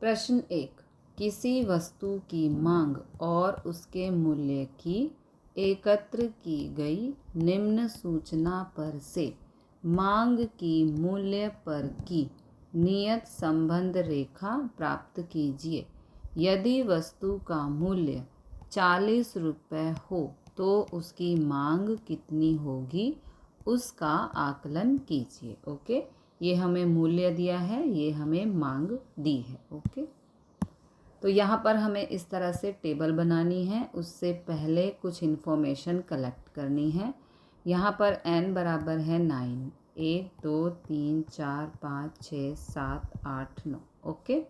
प्रश्न 1। किसी वस्तु की मांग और उसके मूल्य की एकत्र की गई निम्न सूचना पर से मांग की मूल्य पर की नियत संबंध रेखा प्राप्त कीजिए। यदि वस्तु का मूल्य 40 रुपये हो तो उसकी मांग कितनी होगी, उसका आकलन कीजिए। ओके, ये हमें मूल्य दिया है, ये हमें मांग दी है। ओके, तो यहाँ पर हमें इस तरह से टेबल बनानी है। उससे पहले कुछ इन्फॉर्मेशन कलेक्ट करनी है। यहाँ पर n बराबर है 9, 1 2 3 4 5 6 7 8 9। ओके,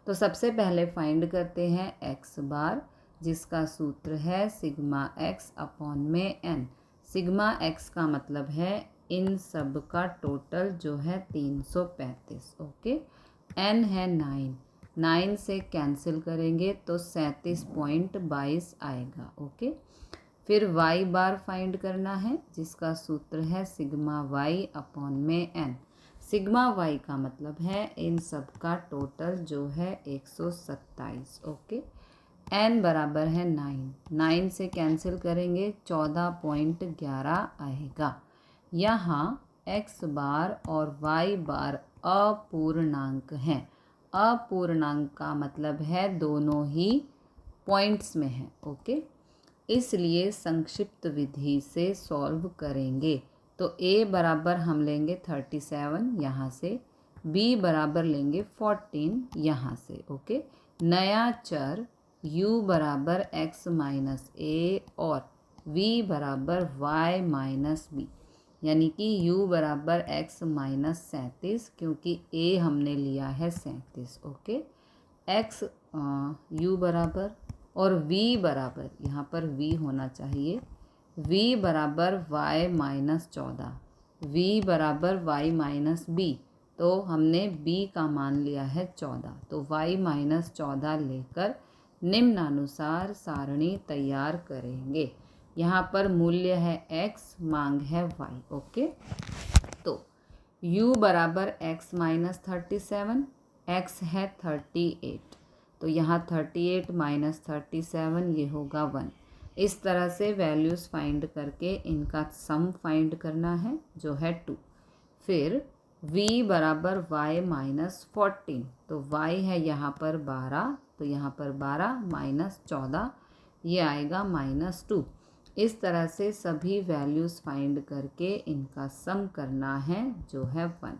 तो सबसे पहले फाइंड करते हैं x बार, जिसका सूत्र है सिग्मा x अपॉन में n। सिग्मा x का मतलब है इन सब का टोटल जो है 335। ओके, n है 9, 9 से कैंसिल करेंगे तो 37.22 आएगा। ओके, फिर y बार फाइंड करना है, जिसका सूत्र है सिग्मा y अपॉन में n। सिग्मा y का मतलब है इन सब का टोटल जो है 127। ओके, n बराबर है 9, 9 से कैंसिल करेंगे 14.11 आएगा। यहाँ x बार और y बार अपूर्णांक हैं। अपूर्णांक का मतलब है दोनों ही पॉइंट्स में है। ओके, इसलिए संक्षिप्त विधि से सॉल्व करेंगे तो a बराबर हम लेंगे 37 यहाँ से, b बराबर लेंगे 14 यहाँ से। ओके, नया चर u बराबर x माइनस a और v बराबर y माइनस b, यानी कि u बराबर x माइनस 37, क्योंकि a हमने लिया है 37। ओके, x u बराबर और v बराबर, यहाँ पर v होना चाहिए, v बराबर y माइनस 14, v बराबर y माइनस b, तो हमने b का मान लिया है 14, तो y माइनस 14 लेकर निम्नानुसार सारणी तैयार करेंगे। यहाँ पर मूल्य है x, मांग है y। ओके, तो u बराबर x माइनस 37, x है 38, तो यहाँ 38 माइनस 37 ये होगा 1। इस तरह से वैल्यूज़ फाइंड करके इनका सम फाइंड करना है जो है 2। फिर v बराबर y माइनस 14, तो y है यहाँ पर 12, तो यहाँ पर 12 माइनस 14 ये आएगा माइनस 2। इस तरह से सभी वैल्यूज़ फाइंड करके इनका सम करना है जो है 1।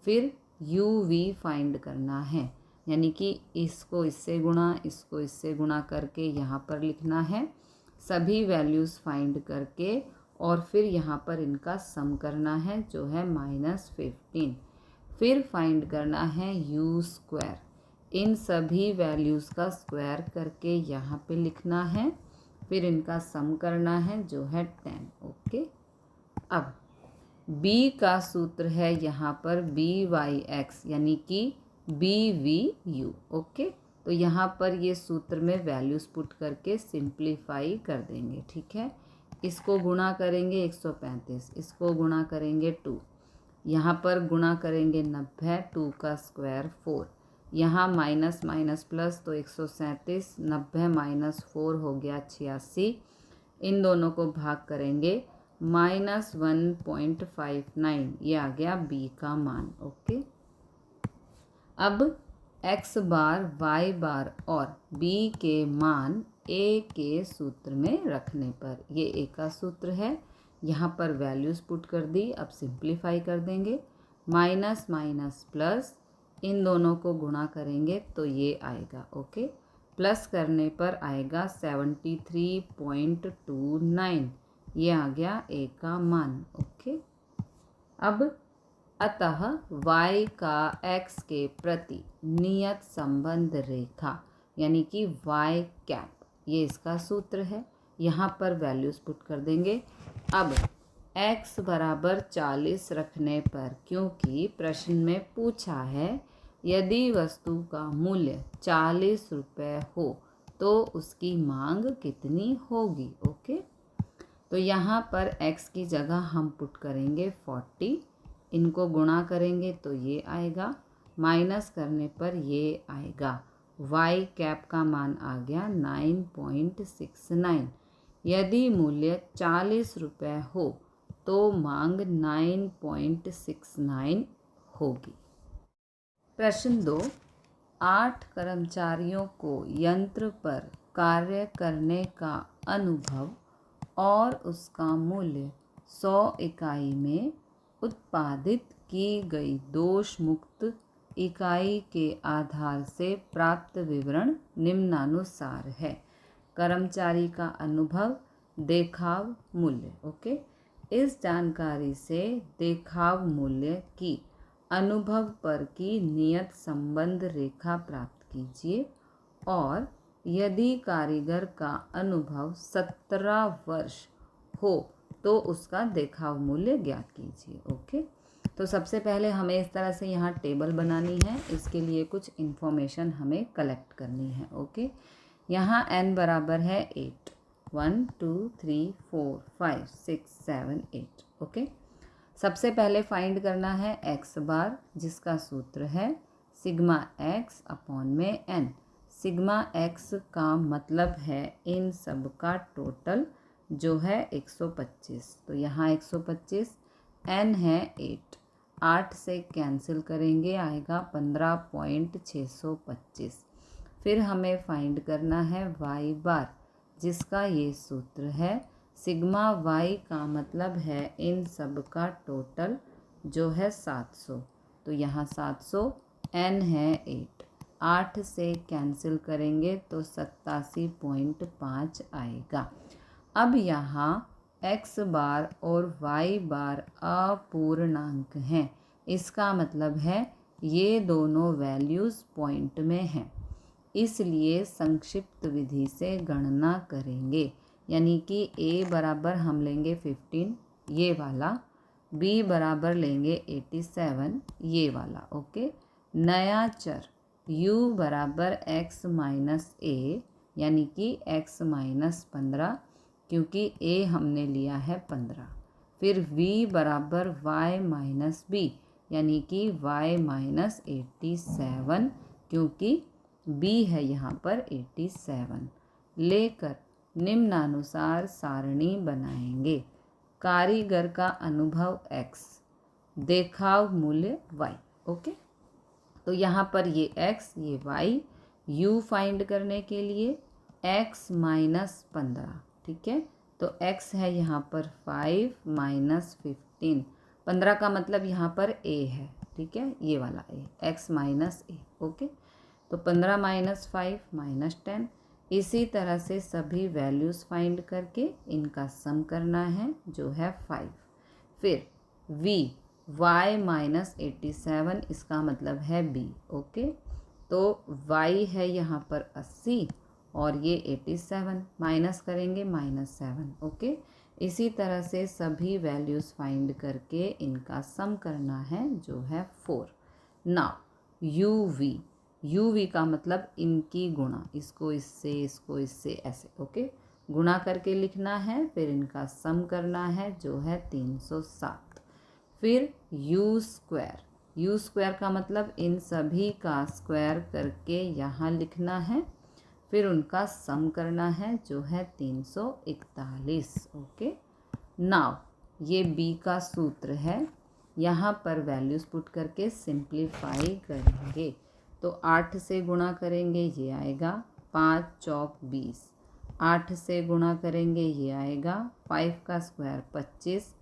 फिर u v फाइंड करना है, यानी कि इसको इससे गुणा, इसको इससे गुणा करके यहाँ पर लिखना है सभी वैल्यूज़ फाइंड करके, और फिर यहाँ पर इनका सम करना है जो है माइनस 15। फिर फाइंड करना है u स्क्वायर, इन सभी वैल्यूज़ का स्क्वायर करके यहाँ पे लिखना है, फिर इनका सम करना है जो है 10। ओके, अब b का सूत्र है यहाँ पर by(x) यानी कि bvu। ओके, तो यहाँ पर ये सूत्र में वैल्यूज़ पुट करके सिंप्लीफाई कर देंगे। ठीक है, इसको गुणा करेंगे 135, इसको गुणा करेंगे 2, यहाँ पर गुणा करेंगे 90, 2 का स्क्वायर 4, यहाँ माइनस माइनस प्लस, तो 137, 90 माइनस 4 हो गया 86। इन दोनों को भाग करेंगे माइनस 1.59, ये आ गया b का मान। ओके, अब x बार, y बार और b के मान a के सूत्र में रखने पर, ये a का सूत्र है, यहाँ पर वैल्यूज़ पुट कर दी। अब सिंप्लीफाई कर देंगे, माइनस माइनस प्लस, इन दोनों को गुणा करेंगे तो ये आएगा। ओके, प्लस करने पर आएगा 73.29, ये आ गया a का मान। ओके, अब अतः y का x के प्रति नियत संबंध रेखा, यानी कि y कैप, ये इसका सूत्र है। यहाँ पर वैल्यूज़ पुट कर देंगे। अब x बराबर 40 रखने पर, क्योंकि प्रश्न में पूछा है यदि वस्तु का मूल्य 40 रुपये हो तो उसकी मांग कितनी होगी। ओके, तो यहाँ पर x की जगह हम पुट करेंगे 40, इनको गुणा करेंगे तो ये आएगा, माइनस करने पर ये आएगा। वाई कैप का मान आ गया 9.69। यदि मूल्य 40 रुपये हो तो मांग 9.69 होगी। प्रश्न 2, 8 कर्मचारियों को यंत्र पर कार्य करने का अनुभव और उसका मूल्य 100 इकाई में उत्पादित की गई दोष मुक्त इकाई के आधार से प्राप्त विवरण निम्नानुसार है। कर्मचारी का अनुभव, देखाव, मूल्य। ओके, इस जानकारी से देखाव मूल्य की अनुभव पर की नियत संबंध रेखा प्राप्त कीजिए और यदि कारीगर का अनुभव 17 वर्ष हो तो उसका देखाव मूल्य ज्ञात कीजिए। ओके, तो सबसे पहले हमें इस तरह से यहाँ टेबल बनानी है। इसके लिए कुछ इन्फॉर्मेशन हमें कलेक्ट करनी है। ओके, यहाँ n बराबर है 8, 1 2 3 4 5 6 7 8। ओके, सबसे पहले फाइंड करना है x बार, जिसका सूत्र है सिग्मा x अपॉन में n। सिग्मा x का मतलब है इन सब का टोटल जो है 125। तो यहाँ 125, n है 8, 8 से कैंसिल करेंगे आएगा 15.625। फिर हमें फाइंड करना है y बार, जिसका ये सूत्र है सिग्मा y का मतलब है इन सब का टोटल जो है 700। तो यहाँ 700, n है 8, 8 से कैंसिल करेंगे तो 87.5 आएगा। अब यहाँ x बार और y बार अपूर्णांक हैं, इसका मतलब है ये दोनों वैल्यूज़ पॉइंट में हैं, इसलिए संक्षिप्त विधि से गणना करेंगे। यानी कि a बराबर हम लेंगे 15 ये वाला, b बराबर लेंगे 87 ये वाला। ओके, नया चर u बराबर x माइनस a यानी कि x माइनस 15, क्योंकि a हमने लिया है 15। फिर v बराबर y माइनस b यानी कि y माइनस 87, क्योंकि b है यहाँ पर 87। लेकर निम्नानुसार सारणी बनाएंगे। कारीगर का अनुभव x, देखाव मूल्य y। ओके, तो यहाँ पर ये x ये y, u फाइंड करने के लिए x माइनस 15। ठीक है, तो x है यहाँ पर 5 माइनस 15, 15 का मतलब यहाँ पर a है। ठीक है, ये वाला a, x minus a। Okay, तो 15 माइनस 5 माइनस 10। इसी तरह से सभी वैल्यूज़ फाइंड करके इनका सम करना है जो है 5। फिर v y माइनस 87, इसका मतलब है b। ओके, तो y है यहाँ पर 80 और ये 87, माइनस करेंगे -7। ओके, इसी तरह से सभी वैल्यूज़ फाइंड करके इनका सम करना है जो है 4। नाउ u v का मतलब इनकी गुणा, इसको इससे ऐसे। ओके, गुणा करके लिखना है, फिर इनका सम करना है जो है 307। फिर u स्क्वायर का मतलब इन सभी का स्क्वायर करके यहाँ लिखना है, फिर उनका सम करना है जो है 341। ओके, नाउ ये b का सूत्र है, यहाँ पर वैल्यूज़ पुट करके सिंप्लीफाई करेंगे। तो 8 से गुणा करेंगे ये आएगा 5 चौक 20, 8 से गुणा करेंगे ये आएगा 5 का स्क्वायर 25,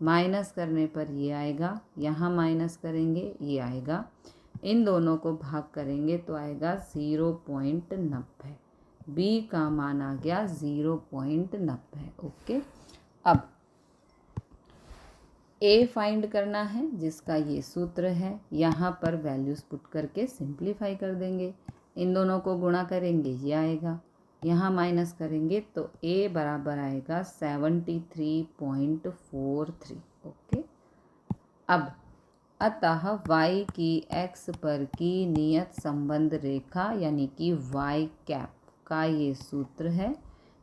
माइनस करने पर ये आएगा, यहाँ माइनस करेंगे ये आएगा, इन दोनों को भाग करेंगे तो आएगा 0.90। b का मान आ गया 0.90। ओके, अब a फाइंड करना है जिसका ये सूत्र है, यहाँ पर वैल्यूज़ पुट करके सिंप्लीफाई कर देंगे। इन दोनों को गुणा करेंगे ये आएगा, यहाँ माइनस करेंगे तो a बराबर आएगा 73.43। ओके, अब अतः y की x पर की नियत संबंध रेखा यानी कि y कैप का ये सूत्र है,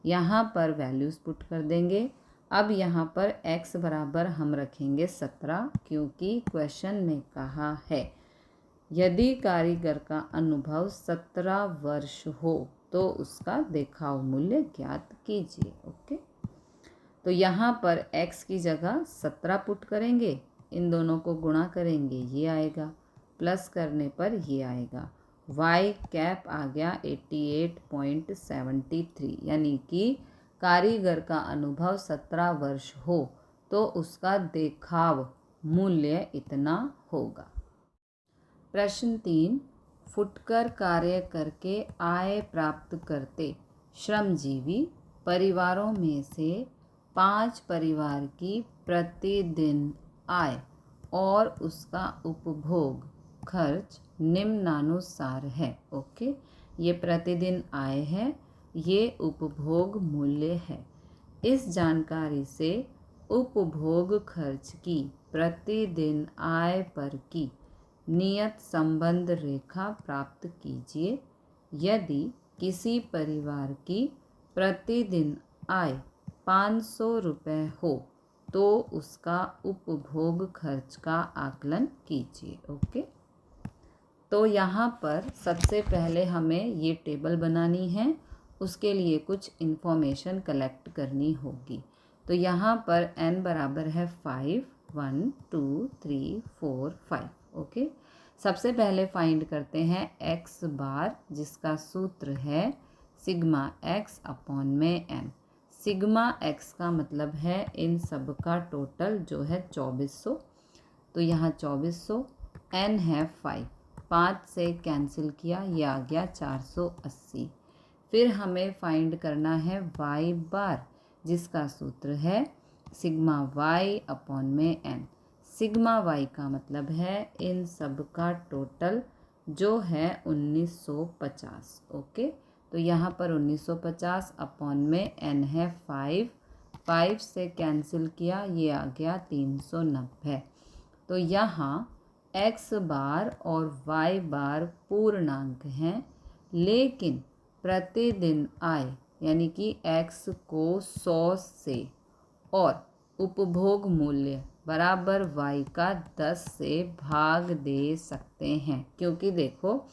यहाँ पर वैल्यूज़ पुट कर देंगे। अब यहाँ पर x बराबर हम रखेंगे 17, क्योंकि क्वेश्चन में कहा है यदि कारीगर का अनुभव 17 वर्ष हो तो उसका देखाव मूल्य ज्ञात कीजिए। ओके, तो यहाँ पर x की जगह 17 पुट करेंगे, इन दोनों को गुणा करेंगे, ये आएगा, प्लस करने पर ये आएगा, y कैप आ गया 88.73, यानी कि कारीगर का अनुभव 17 वर्ष हो तो उसका देखाव मूल्य इतना होगा। प्रश्न 3, फुटकर कार्य करके आय प्राप्त करते श्रमजीवी परिवारों में से 5 परिवार की प्रतिदिन आय और उसका उपभोग खर्च निम्नानुसार है। ओके, ये प्रतिदिन आय है, ये उपभोग मूल्य है। इस जानकारी से उपभोग खर्च की प्रतिदिन आय पर की नियत संबंध रेखा प्राप्त कीजिए। यदि किसी परिवार की प्रतिदिन आय 500 रुपये हो तो उसका उपभोग खर्च का आकलन कीजिए। ओके, तो यहाँ पर सबसे पहले हमें ये टेबल बनानी है, उसके लिए कुछ इन्फॉर्मेशन कलेक्ट करनी होगी। तो यहाँ पर n बराबर है 5, 1 2 3 4 5। ओके, सबसे पहले फाइंड करते हैं x बार, जिसका सूत्र है सिग्मा x अपॉन में n। सिग्मा x का मतलब है इन सब का टोटल जो है 2400, तो यहाँ 2400, n है 5 से कैंसिल किया, ये आ गया 480। फिर हमें फाइंड करना है y बार, जिसका सूत्र है सिग्मा y अपॉन में n। सिग्मा y का मतलब है इन सब का टोटल जो है 1950। ओके, तो यहाँ पर 1950 अपॉन में n है 5 से कैंसिल किया, ये आ गया 390। तो यहाँ x बार और y बार पूर्णांक हैं, लेकिन प्रतिदिन आय यानी कि x को 100 से और उपभोग मूल्य बराबर y का 10 से भाग दे सकते हैं, क्योंकि देखो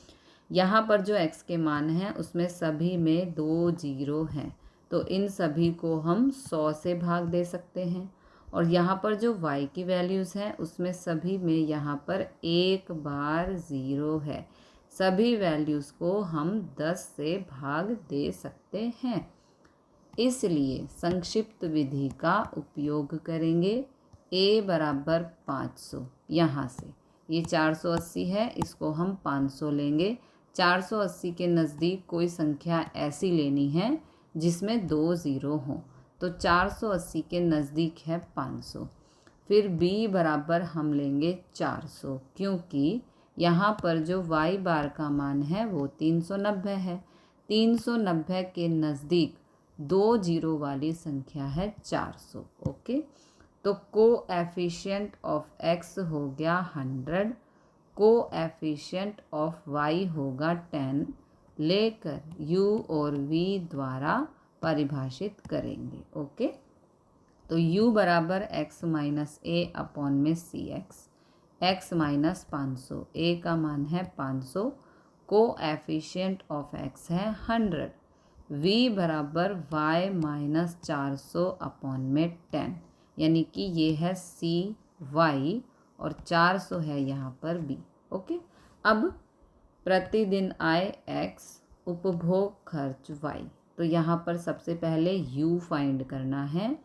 यहाँ पर जो x के मान हैं उसमें सभी में 2 जीरो हैं, तो इन सभी को हम 100 से भाग दे सकते हैं। और यहाँ पर जो y की वैल्यूज़ हैं उसमें सभी में यहाँ पर एक बार ज़ीरो है, सभी वैल्यूज़ को हम 10 से भाग दे सकते हैं। इसलिए संक्षिप्त विधि का उपयोग करेंगे। a बराबर 500, यहाँ से ये 480 है, इसको हम 500 लेंगे। 480 के नज़दीक कोई संख्या ऐसी लेनी है जिसमें 2 ज़ीरो हों, तो 480 के नज़दीक है 500। फिर b बराबर हम लेंगे 400, क्योंकि यहाँ पर जो y बार का मान है वो 390 है। 390 के नज़दीक 2 जीरो वाली संख्या है 400। ओके, तो कोएफिशिएंट ऑफ x हो गया 100, कोएफिशिएंट ऑफ y होगा 10, लेकर u और v द्वारा परिभाषित करेंगे। ओके, तो u बराबर x माइनस a अपॉन में x माइनस 500, a का मान है 500, कोएफिशिएंट ऑफ x है 100, v बराबर y माइनस 400 अपॉन में 10, यानी कि ये है cy और 400 है यहाँ पर b। ओके, अब प्रतिदिन आय x, उपभोग खर्च y, तो यहाँ पर सबसे पहले u फाइंड करना है,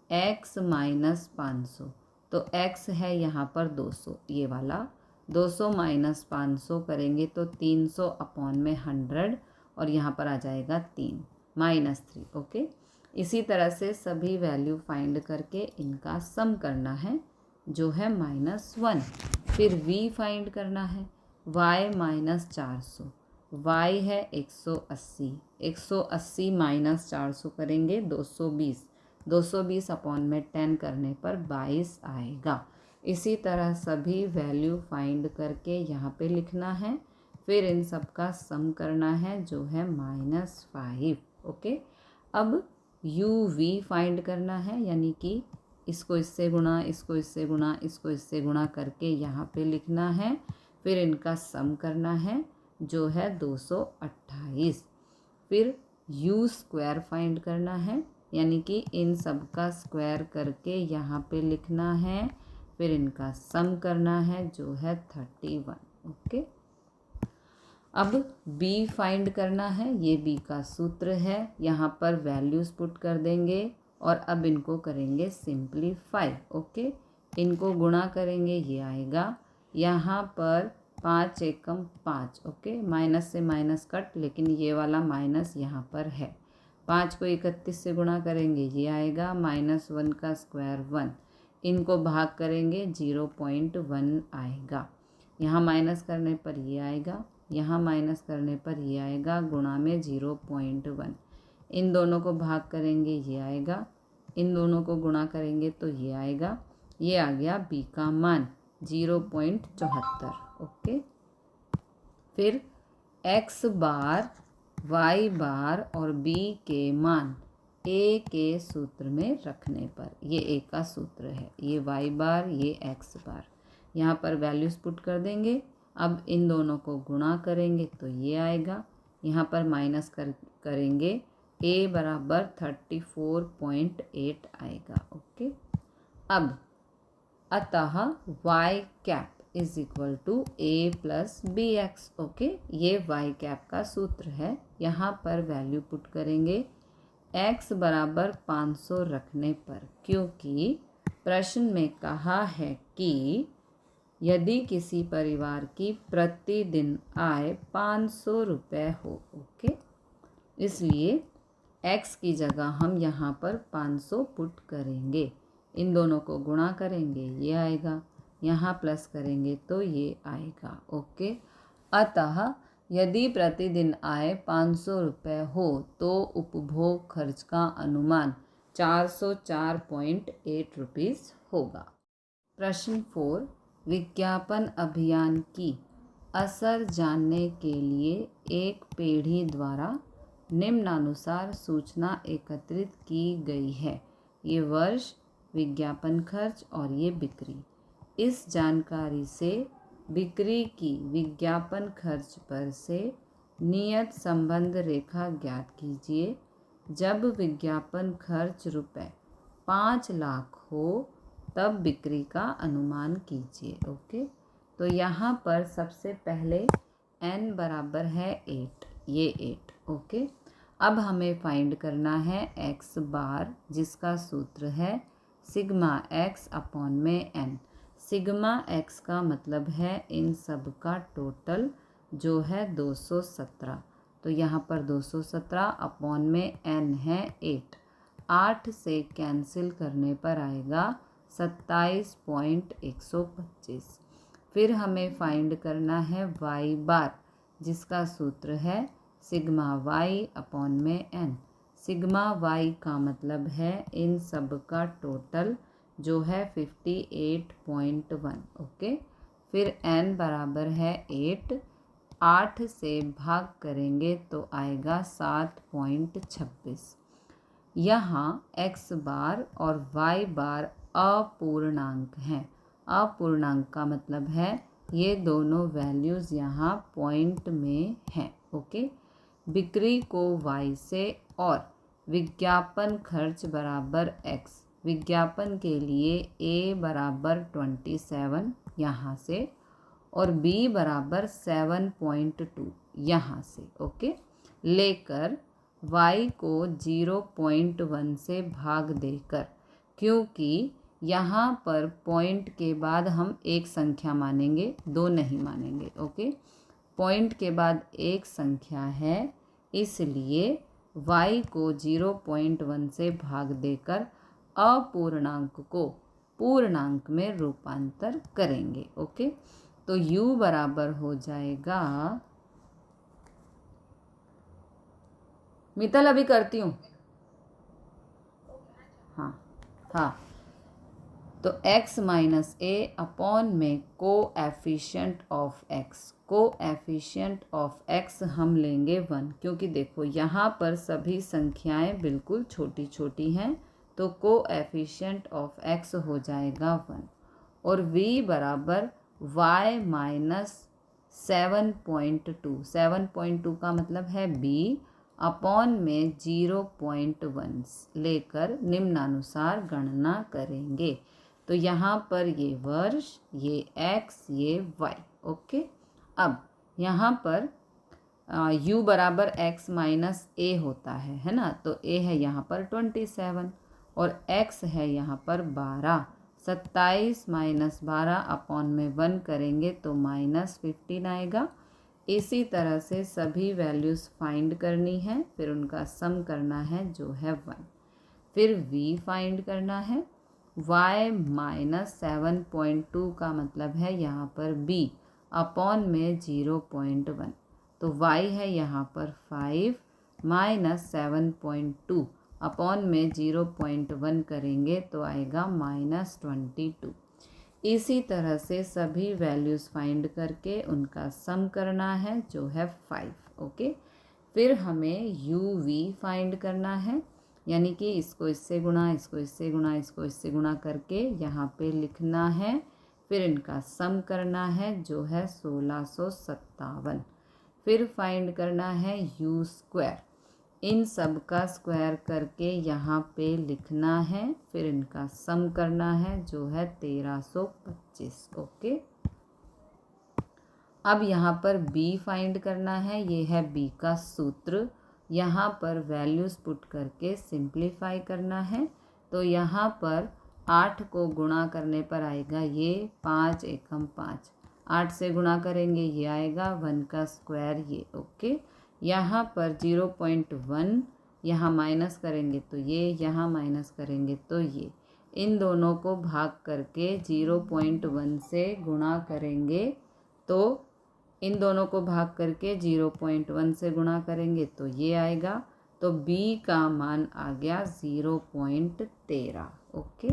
x माइनस 500, तो x है यहाँ पर 200, ये वाला 200 माइनस 500 करेंगे तो 300 अपॉन में 100, और यहाँ पर आ जाएगा 3 माइनस 3। ओके, इसी तरह से सभी वैल्यू फाइंड करके इनका सम करना है जो है -1। फिर v फाइंड करना है, y माइनस 400, y है 180, 180 माइनस 400 करेंगे 220, 220 अपॉन में 10 करने पर 22 आएगा। इसी तरह सभी वैल्यू फाइंड करके यहाँ पे लिखना है, फिर इन सब का सम करना है जो है -5। ओके, अब u v फाइंड करना है, यानी कि इसको इससे गुणा, इसको इससे गुणा, इसको इससे गुणा करके यहाँ पे लिखना है, फिर इनका सम करना है जो है 228। फिर u स्क्वायर फाइंड करना है, यानी कि इन सब का स्क्वायर करके यहाँ पे लिखना है। फिर इनका सम करना है जो है 31। ओके, अब b फाइंड करना है, ये b का सूत्र है। यहाँ पर वैल्यूज़ पुट कर देंगे और अब इनको करेंगे सिंप्लीफाई। ओके, इनको गुणा करेंगे, ये आएगा यहाँ पर 5 एकम 5। ओके, माइनस से माइनस कट, लेकिन ये वाला माइनस यहाँ पर है। 5 को 31 से गुणा करेंगे, ये आएगा -1 का स्क्वायर 1। इनको भाग करेंगे 0.1 आएगा। यहाँ माइनस करने पर ये आएगा, यहाँ माइनस करने पर ये आएगा, गुणा में 0.1। इन दोनों को भाग करेंगे, ये आएगा। इन दोनों को गुणा करेंगे तो ये आएगा। ये आ गया b का मान 0.74। ओके, फिर x बार, y बार और b के मान a के सूत्र में रखने पर, ये a का सूत्र है, ये y बार, ये x बार, यहाँ पर वैल्यूज़ पुट कर देंगे। अब इन दोनों को गुणा करेंगे तो ये आएगा, यहाँ पर माइनस करेंगे, a बराबर 34.8 आएगा। ओके, अब अतः y cap is equal to a plus b x. Okay, ये y कैप का सूत्र है। यहाँ पर वैल्यू पुट करेंगे x बराबर 500 रखने पर, क्योंकि प्रश्न में कहा है कि यदि किसी परिवार की प्रतिदिन आय 500 रुपये हो। ओके, इसलिए x की जगह हम यहाँ पर 500 पुट करेंगे। इन दोनों को गुणा करेंगे, ये आएगा, यहाँ प्लस करेंगे तो ये आएगा। ओके, अतः यदि प्रतिदिन आय 500 रुपये हो तो उपभोग खर्च का अनुमान 404.8 रुपीज़ होगा। प्रश्न 4, विज्ञापन अभियान की असर जानने के लिए एक पीढ़ी द्वारा निम्नानुसार सूचना एकत्रित की गई है। ये वर्ष, विज्ञापन खर्च और ये बिक्री। इस जानकारी से बिक्री की विज्ञापन खर्च पर से नियत संबंध रेखा ज्ञात कीजिए। जब विज्ञापन खर्च रुपये 5 लाख हो तब बिक्री का अनुमान कीजिए। ओके, तो यहाँ पर सबसे पहले n बराबर है 8, ये 8। ओके, अब हमें फाइंड करना है x बार, जिसका सूत्र है सिग्मा x अपॉन में n। सिग्मा x का मतलब है इन सब का टोटल जो है 217। तो यहाँ पर 217 अपॉन में n है 8। 8 से कैंसिल करने पर आएगा 27.125। फिर हमें फाइंड करना है y बार, जिसका सूत्र है सिग्मा y अपॉन में n। सिग्मा y का मतलब है इन सब का टोटल जो है 58.1। ओके, फिर n बराबर है 8। 8 से भाग करेंगे तो आएगा 7.26। यहाँ x बार और y बार अपूर्णांक हैं। अपूर्णांक का मतलब है ये दोनों वैल्यूज़ यहाँ पॉइंट में हैं। ओके, बिक्री को y से और विज्ञापन खर्च बराबर x, विज्ञापन के लिए a बराबर 27 यहाँ से और b बराबर 7.2 यहाँ से। ओके, लेकर y को 0.1 से भाग देकर, क्योंकि यहाँ पर पॉइंट के बाद हम एक संख्या मानेंगे, दो नहीं मानेंगे। ओके, पॉइंट के बाद एक संख्या है, इसलिए y को 0.1 से भाग देकर अपूर्णांक को पूर्णांक में रूपांतर करेंगे। ओके, तो u बराबर हो जाएगा, मित्तल अभी करती हूँ। हाँ, तो x माइनस a अपॉन में coefficient of x, coefficient of x हम लेंगे 1, क्योंकि देखो यहाँ पर सभी संख्याएं बिल्कुल छोटी छोटी हैं, तो कोएफिशिएंट ऑफ x हो जाएगा 1। और v बराबर y माइनस 7.2, 7.2 का मतलब है b अपॉन में 0.1 लेकर निम्नानुसार गणना करेंगे। तो यहाँ पर ये वर्ष, ये x, ये y। ओके, अब यहाँ पर u बराबर x माइनस a होता है ना। तो a है यहाँ पर 27 और x है यहाँ पर 12। 27 माइनस 12 अपॉन में 1 करेंगे तो -15 आएगा। इसी तरह से सभी वैल्यूज़ फाइंड करनी है, फिर उनका सम करना है जो है 1। फिर v फाइंड करना है। y माइनस 7.2 का मतलब है यहाँ पर b अपॉन में 0.1। तो y है यहाँ पर 5 माइनस 7.2 अपॉन में 0.1 करेंगे तो आएगा -22। इसी तरह से सभी वैल्यूज़ फाइंड करके उनका सम करना है जो है 5। ओके, फिर हमें u v फाइंड करना है, यानी कि इसको इससे गुणा, इसको इससे गुणा, इसको इससे गुणा करके यहाँ पे लिखना है। फिर इनका सम करना है जो है 1657। फिर फाइंड करना है u स्क्वायर, इन सब का स्क्वायर करके यहाँ पे लिखना है। फिर इनका सम करना है जो है 1325। ओके, अब यहाँ पर b फाइंड करना है, ये है b का सूत्र। यहाँ पर वैल्यूज़ पुट करके सिंप्लीफाई करना है। तो यहाँ पर 8 को गुणा करने पर आएगा ये 5 एकम 5, 8 से गुणा करेंगे ये आएगा 1 का स्क्वायर ये। ओके, यहाँ पर 0.1 यहाँ माइनस करेंगे तो ये, यहाँ माइनस करेंगे तो ये, इन दोनों को भाग करके 0.1 से गुणा करेंगे तो इन दोनों को भाग करके 0.1 से गुणा करेंगे तो ये आएगा। तो b का मान आ गया 0.13। ओके,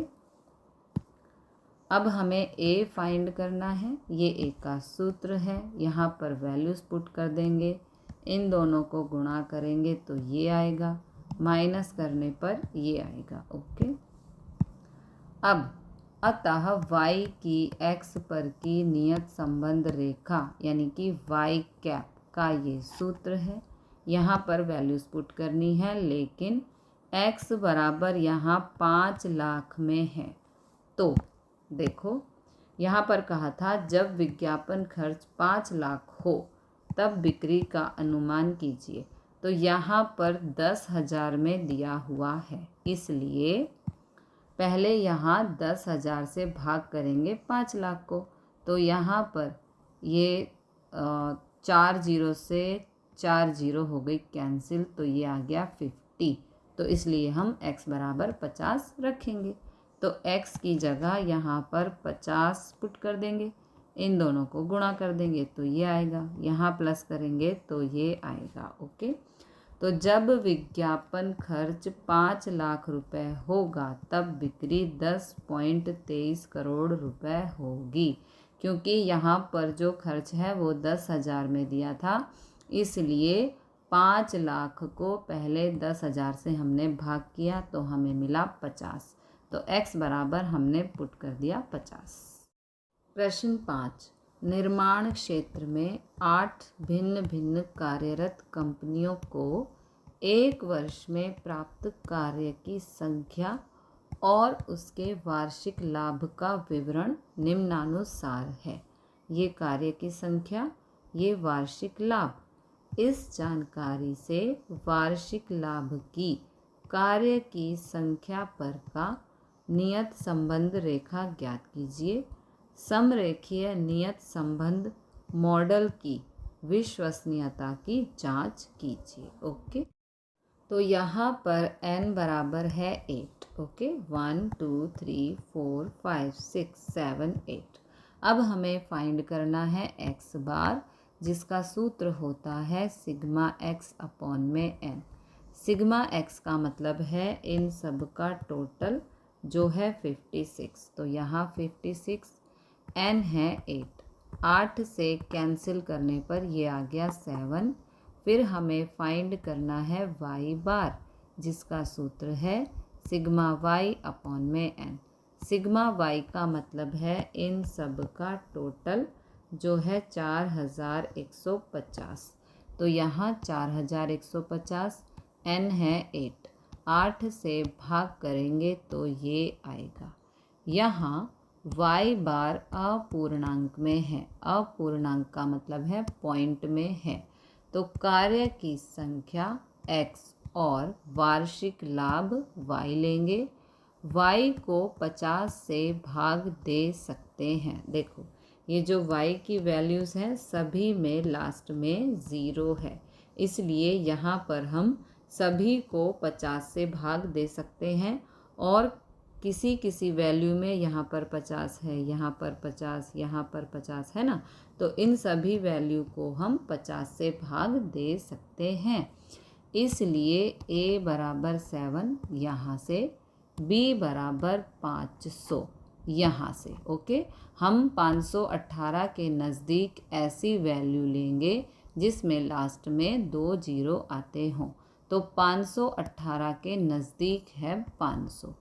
अब हमें a फाइंड करना है, ये a का सूत्र है। यहाँ पर वैल्यूज़ पुट कर देंगे, इन दोनों को गुणा करेंगे तो ये आएगा, माइनस करने पर ये आएगा। ओके, अब अतः y की x पर की नियत संबंध रेखा यानी कि y कैप का ये सूत्र है। यहाँ पर वैल्यूज़ पुट करनी है, लेकिन x बराबर यहाँ 5 लाख में है। तो देखो, यहाँ पर कहा था जब विज्ञापन खर्च 5 लाख हो तब बिक्री का अनुमान कीजिए। तो यहाँ पर 10,000 में दिया हुआ है, इसलिए पहले यहाँ 10,000 से भाग करेंगे 5 लाख को। तो यहाँ पर ये 4 जीरो से 4 जीरो हो गई कैंसिल, तो ये आ गया 50। तो इसलिए हम x बराबर 50 रखेंगे। तो x की जगह यहाँ पर 50 पुट कर देंगे, इन दोनों को गुणा कर देंगे तो ये आएगा, यहाँ प्लस करेंगे तो ये आएगा। ओके, तो जब विज्ञापन खर्च 5 लाख रुपए होगा तब बिक्री 10.23 करोड़ रुपए होगी। क्योंकि यहाँ पर जो खर्च है वो 10,000 में दिया था, इसलिए 5 लाख को पहले 10,000 से हमने भाग किया तो हमें मिला 50। तो x बराबर हमने पुट कर दिया 50। प्रश्न 5, निर्माण क्षेत्र में 8 भिन्न भिन्न कार्यरत कंपनियों को एक वर्ष में प्राप्त कार्य की संख्या और उसके वार्षिक लाभ का विवरण निम्नानुसार है। ये कार्य की संख्या, ये वार्षिक लाभ। इस जानकारी से वार्षिक लाभ की कार्य की संख्या पर का नियत संबंध रेखा ज्ञात कीजिए। समरेखीय नियत संबंध मॉडल की विश्वसनीयता की जांच कीजिए। ओके, तो यहाँ पर n बराबर है 8। ओके, 1 2 3 4 5 6 7 8। अब हमें फाइंड करना है x बार, जिसका सूत्र होता है सिग्मा x अपॉन में n। सिग्मा x का मतलब है इन सब का टोटल जो है 56। तो यहाँ 56, n है 8, 8 से कैंसिल करने पर ये आ गया 7। फिर हमें फाइंड करना है y बार, जिसका सूत्र है सिग्मा y अपॉन में n। सिग्मा y का मतलब है इन सब का टोटल जो है 4150। तो यहाँ 4150, n है 8, 8 से भाग करेंगे तो ये आएगा। यहाँ y बार अपूर्णांक में है, अपूर्णांक का मतलब है पॉइंट में है, तो कार्य की संख्या x और वार्षिक लाभ y लेंगे। y को 50 से भाग दे सकते हैं। देखो ये जो y की वैल्यूज़ हैं सभी में लास्ट में 0 है, इसलिए यहाँ पर हम सभी को 50 से भाग दे सकते हैं। और किसी किसी वैल्यू में यहाँ पर 50 है, यहाँ पर 50, यहाँ पर 50 है ना, तो इन सभी वैल्यू को हम 50 से भाग दे सकते हैं। इसलिए a बराबर 7 यहाँ से, b बराबर 500 यहाँ से। ओके, हम 518 के नज़दीक ऐसी वैल्यू लेंगे जिसमें लास्ट में 2 जीरो आते हों। तो 518 के नज़दीक है 500,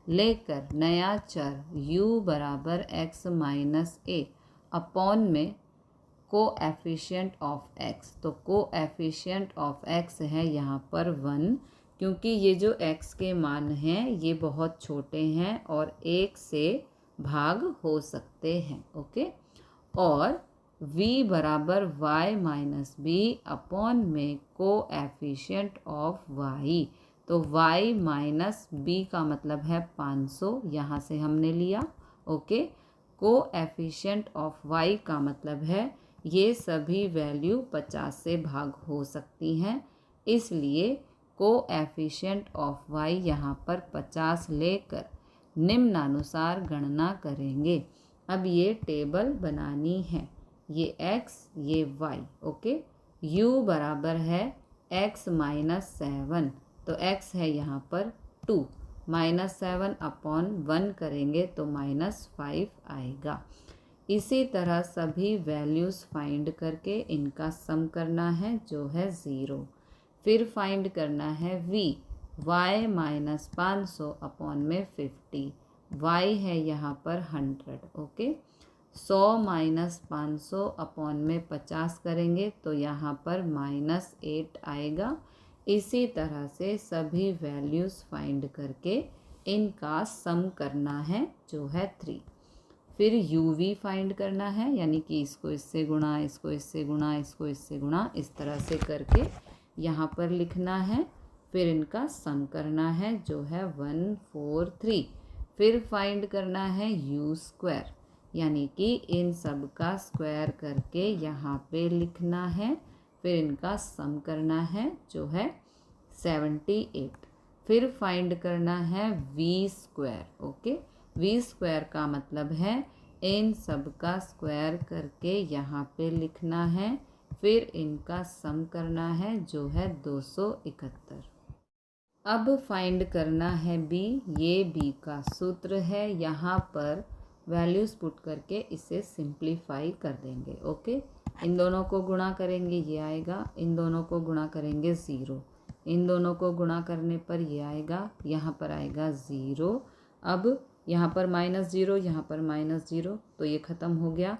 लेकर नया चर u बराबर x माइनस ए अपॉन में कोएफिशिएंट ऑफ x। तो कोएफिशिएंट ऑफ x है यहाँ पर 1, क्योंकि ये जो x के मान हैं ये बहुत छोटे हैं और 1 से भाग हो सकते हैं। ओके, और v बराबर y माइनस बी अपॉन में कोएफिशिएंट ऑफ y। तो y माइनस बी का मतलब है 500, यहाँ से हमने लिया। ओके, कोएफिशिएंट ऑफ y का मतलब है ये सभी वैल्यू 50 से भाग हो सकती हैं, इसलिए कोएफिशिएंट ऑफ y यहाँ पर 50 लेकर निम्नानुसार गणना करेंगे। अब ये टेबल बनानी है, ये x ये y। ओके, u बराबर है x माइनस 7, तो x है यहाँ पर 2, -7 अपॉन 1 करेंगे तो -5 आएगा। इसी तरह सभी वैल्यूज़ फाइंड करके इनका सम करना है जो है 0। फिर फाइंड करना है v, y माइनस 500 अपॉन में 50, y है यहाँ पर 100। ओके, 100 माइनस 500 अपॉन में 50 करेंगे तो यहाँ पर -8 आएगा। इसी तरह से सभी वैल्यूज़ फाइंड करके इनका सम करना है जो है 3। फिर uv फाइंड करना है, यानी कि इसको इससे गुणा, इसको इससे गुणा, इसको इससे गुणा, इस तरह से करके यहाँ पर लिखना है। फिर इनका सम करना है जो है 143। फिर फाइंड करना है u स्क्वायर, यानी कि इन सब का स्क्वायर करके यहाँ पे लिखना है। फिर इनका सम करना है जो है 78। फिर फाइंड करना है v square. Okay, v square का मतलब है इन सब का स्क्वायर करके यहाँ पे लिखना है। फिर इनका सम करना है जो है 271। अब फाइंड करना है b, ये b का सूत्र है। यहाँ पर वैल्यूज़ पुट करके इसे सिंप्लीफाई कर देंगे। ओके, इन दोनों को गुणा करेंगे ये आएगा, इन दोनों को गुणा करेंगे 0, इन दोनों को गुणा करने पर ये आएगा, यहाँ पर आएगा 0। अब यहाँ पर -0, यहाँ पर -0, तो ये ख़त्म हो गया।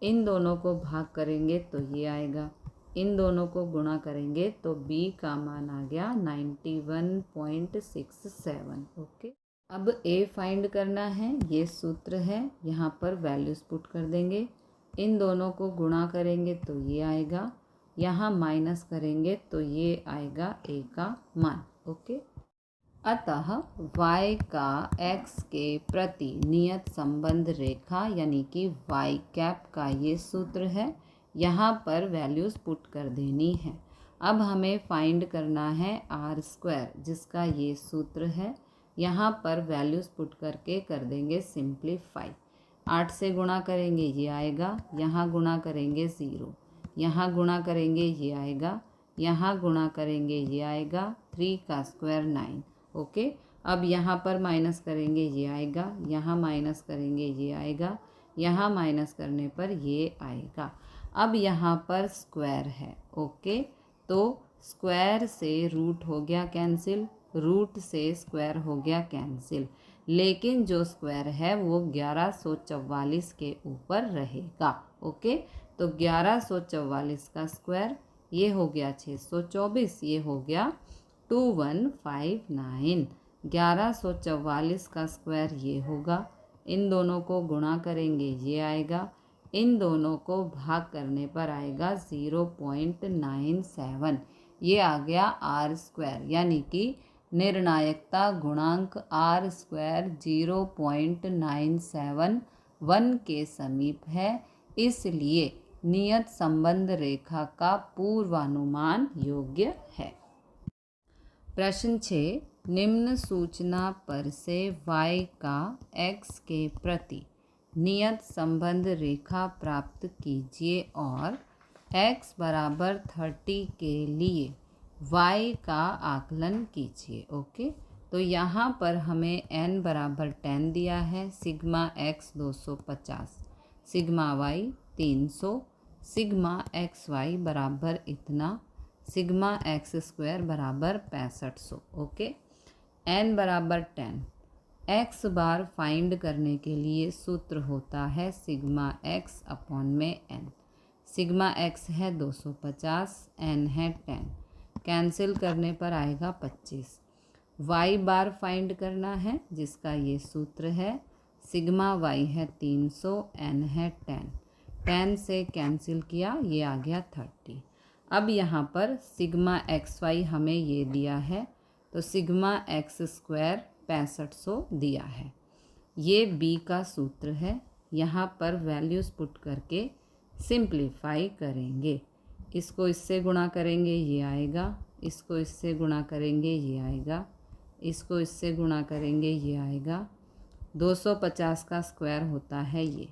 इन दोनों को भाग करेंगे तो ये आएगा, इन दोनों को गुणा करेंगे तो b का मान आ गया 91.67। ओके, अब a फाइंड करना है, ये सूत्र है। यहाँ पर वैल्यूज़ पुट कर देंगे, इन दोनों को गुणा करेंगे तो ये आएगा, यहाँ माइनस करेंगे तो ये आएगा a का मान। ओके, अतः y का x के प्रति नियत संबंध रेखा यानी कि y कैप का ये सूत्र है। यहाँ पर वैल्यूज़ पुट कर देनी है। अब हमें फाइंड करना है r स्क्वायर, जिसका ये सूत्र है। यहाँ पर वैल्यूज़ पुट करके कर देंगे सिंप्लीफाई। 8 से गुणा करेंगे ये आएगा, यहाँ गुणा करेंगे 0, यहाँ गुणा करेंगे ये आएगा, यहाँ गुणा करेंगे ये आएगा, 3 का स्क्वायर 9। ओके, अब यहाँ पर माइनस करेंगे ये आएगा, यहाँ माइनस करेंगे ये आएगा, यहाँ माइनस करने पर ये आएगा। अब यहाँ पर स्क्वायर है। ओके, तो स्क्वायर से रूट हो गया कैंसिल, रूट से स्क्वायर हो गया कैंसिल। लेकिन जो स्क्वायर है वो 1144 के ऊपर रहेगा। ओके, तो 1144 का स्क्वायर ये हो गया 624, ये हो गया 2159। 1144 का स्क्वायर ये होगा, इन दोनों को गुणा करेंगे ये आएगा, इन दोनों को भाग करने पर आएगा 0.97। ये आ गया आर स्क्वायर, यानी कि निर्णायकता गुणांक आर स्क्वायर 0.971 के समीप है, इसलिए नियत संबंध रेखा का पूर्वानुमान योग्य है। प्रश्न 6, निम्न सूचना पर से y का x के प्रति नियत संबंध रेखा प्राप्त कीजिए और x बराबर 30 के लिए y का आकलन कीजिए। ओके, तो यहाँ पर हमें n बराबर 10 दिया है, sigma x 250, sigma y 300, sigma x y बराबर इतना, सिग्मा एक्स स्क्वायर बराबर 6500। ओके, n बराबर 10, x बार फाइंड करने के लिए सूत्र होता है सिग्मा x अपॉन में n। सिग्मा x है 250, n है 10, कैंसिल करने पर आएगा 25। y बार फाइंड करना है जिसका ये सूत्र है, सिग्मा y है 300, n है 10, 10 से कैंसिल किया, ये आ गया 30। अब यहाँ पर सिग्मा एक्स वाई हमें ये दिया है, तो सिग्मा एक्स स्क्वायर 6500 दिया है। ये b का सूत्र है, यहाँ पर वैल्यूज़ पुट करके सिंप्लीफाई करेंगे। इसको इससे गुणा करेंगे ये आएगा, इसको इससे गुणा करेंगे ये आएगा, इसको इससे गुणा करेंगे ये आएगा। 250 का स्क्वायर होता है ये,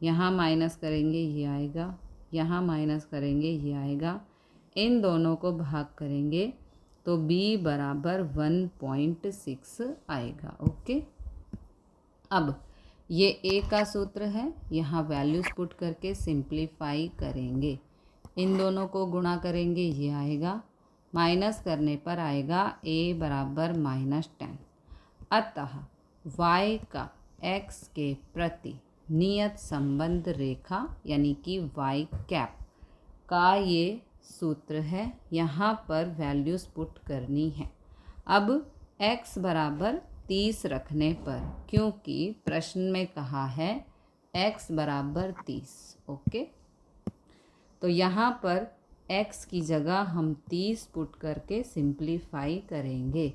यहाँ माइनस करेंगे ये आएगा, यहाँ माइनस करेंगे ये आएगा, इन दोनों को भाग करेंगे तो b बराबर 1.6 आएगा। ओके, अब ये a का सूत्र है, यहाँ वैल्यूज़ पुट करके सिंप्लीफाई करेंगे, इन दोनों को गुणा करेंगे ये आएगा, माइनस करने पर आएगा a बराबर -10। अतः y का x के प्रति नियत संबंध रेखा यानी कि y कैप का ये सूत्र है, यहाँ पर वैल्यूज़ पुट करनी है। अब x बराबर 30 रखने पर, क्योंकि प्रश्न में कहा है x बराबर 30। ओके, तो यहाँ पर x की जगह हम 30 पुट करके सिंप्लीफाई करेंगे।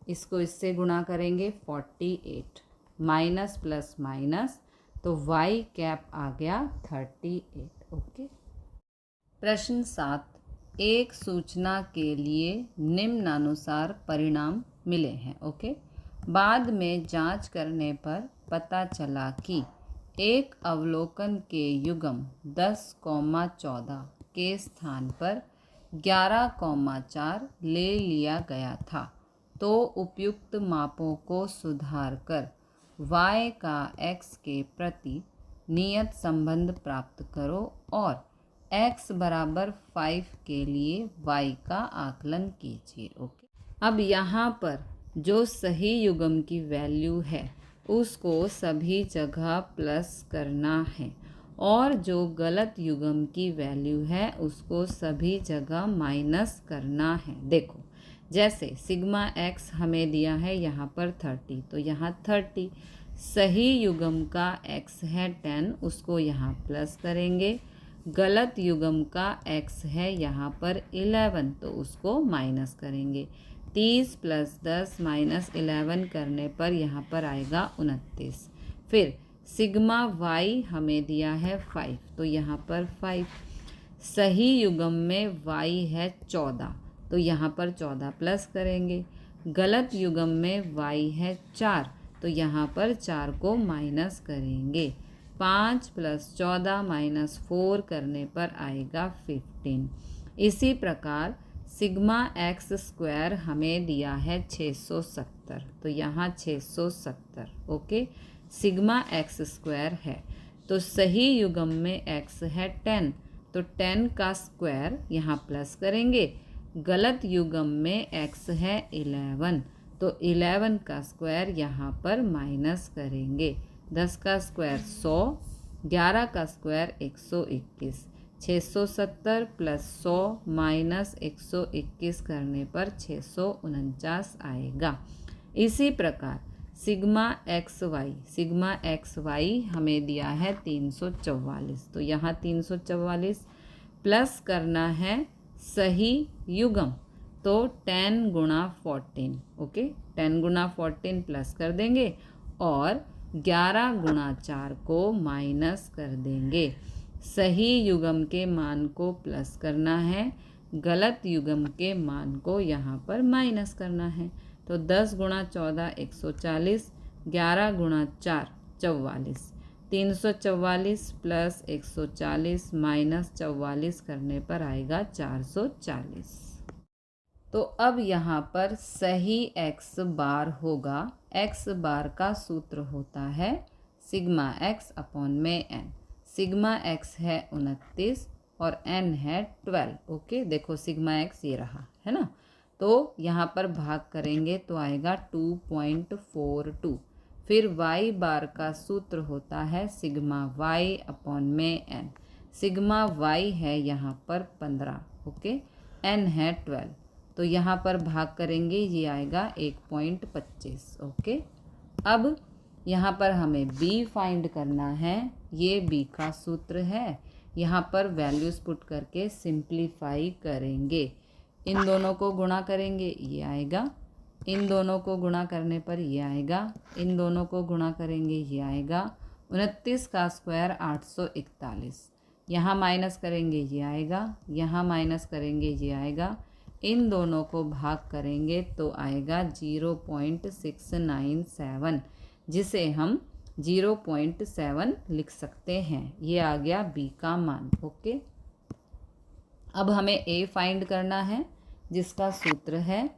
इसको इससे गुणा करेंगे 48, माइनस प्लस माइनस, तो y कैप आ गया 38। ओके, प्रश्न 7, एक सूचना के लिए निम्नानुसार परिणाम मिले हैं। ओके, बाद में जांच करने पर पता चला कि एक अवलोकन के युग्म 10,14 के स्थान पर 11,4 ले लिया गया था, तो उपयुक्त मापों को सुधार कर y का x के प्रति नियत संबंध प्राप्त करो और x बराबर 5 के लिए y का आकलन कीजिए। ओके, अब यहाँ पर जो सही युग्म की वैल्यू है उसको सभी जगह प्लस करना है और जो गलत युग्म की वैल्यू है उसको सभी जगह माइनस करना है। देखो, जैसे सिग्मा x हमें दिया है यहाँ पर 30, तो यहाँ 30, सही युग्म का x है 10, उसको यहाँ प्लस करेंगे, गलत युग्म का x है यहाँ पर 11, तो उसको माइनस करेंगे। 30 + 10 - 11 करने पर यहाँ पर आएगा 29। फिर सिग्मा y हमें दिया है 5, तो यहाँ पर 5, सही युग्म में y है 14, तो यहाँ पर 14 प्लस करेंगे, गलत युग्म में y है 4, तो यहाँ पर 4 को माइनस करेंगे। 5 + 14 - 4 करने पर आएगा 15। इसी प्रकार सिग्मा एक्स स्क्वायर हमें दिया है 670, तो यहाँ 670। ओके, सिग्मा एक्स स्क्वायर है, तो सही युग्म में x है 10, तो 10 का स्क्वायर यहाँ प्लस करेंगे, गलत युग्म में x है 11, तो 11 का स्क्वायर यहाँ पर माइनस करेंगे। 10 का स्क्वायर 100, 11 का स्क्वायर 121, 670 प्लस 100 माइनस 121 करने पर 649 आएगा। इसी प्रकार सिग्मा एक्स वाई हमें दिया है 344, तो यहाँ 344 प्लस करना है सही युग्म, तो 10 गुणा 14, ओके 10 गुणा 14 प्लस कर देंगे और 11 गुणा 4 को माइनस कर देंगे। सही युग्म के मान को प्लस करना है, गलत युग्म के मान को यहाँ पर माइनस करना है। तो 10 गुणा 14 140, 11 गुणा 4 44, 344 प्लस 140 माइनस 44 करने पर आएगा 440। तो अब यहाँ पर सही x बार होगा। x बार का सूत्र होता है सिग्मा x अपॉन में n। सिग्मा x है 29 और n है 12। ओके, देखो सिग्मा x ये रहा है ना, तो यहाँ पर भाग करेंगे तो आएगा 2.42। फिर y बार का सूत्र होता है सिग्मा y अपॉन में n। सिग्मा y है यहाँ पर 15, ओके, n है 12, तो यहाँ पर भाग करेंगे ये आएगा 1.25। ओके, अब यहाँ पर हमें b फाइंड करना है। ये b का सूत्र है, यहाँ पर वैल्यूज़ पुट करके सिंप्लीफाई करेंगे। इन दोनों को गुणा करेंगे ये आएगा, इन दोनों को गुणा करने पर ये आएगा, इन दोनों को गुणा करेंगे ये आएगा। 29 का स्क्वायर 841, यहाँ माइनस करेंगे ये आएगा, यहाँ माइनस करेंगे ये आएगा। इन दोनों को भाग करेंगे तो आएगा 0.697, जिसे हम 0.7 लिख सकते हैं। ये आ गया b का मान। ओके, अब हमें a फाइंड करना है, जिसका सूत्र है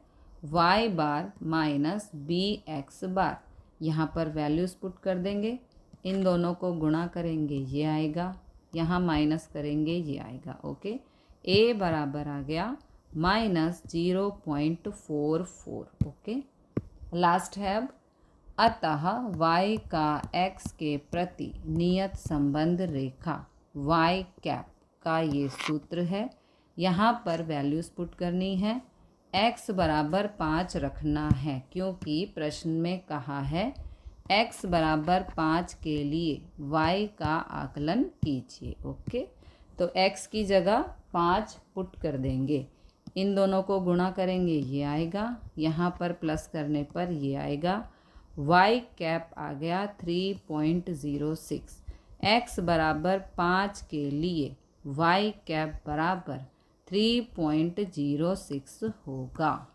y बार माइनस बी एक्स बार। यहाँ पर वैल्यूज़ पुट कर देंगे, इन दोनों को गुणा करेंगे ये आएगा, यहाँ माइनस करेंगे ये आएगा। ओके, a बराबर आ गया माइनस 0.44। ओके, लास्ट है अब, अतः y का x के प्रति नियत संबंध रेखा y कैप का ये सूत्र है। यहाँ पर वैल्यूज़ पुट करनी है। x बराबर 5 रखना है, क्योंकि प्रश्न में कहा है x बराबर 5 के लिए y का आकलन कीजिए। ओके, तो x की जगह 5 पुट कर देंगे, इन दोनों को गुणा करेंगे ये आएगा, यहाँ पर प्लस करने पर ये आएगा। y कैप आ गया 3.06। x बराबर 5 के लिए y कैप बराबर 3.06 होगा।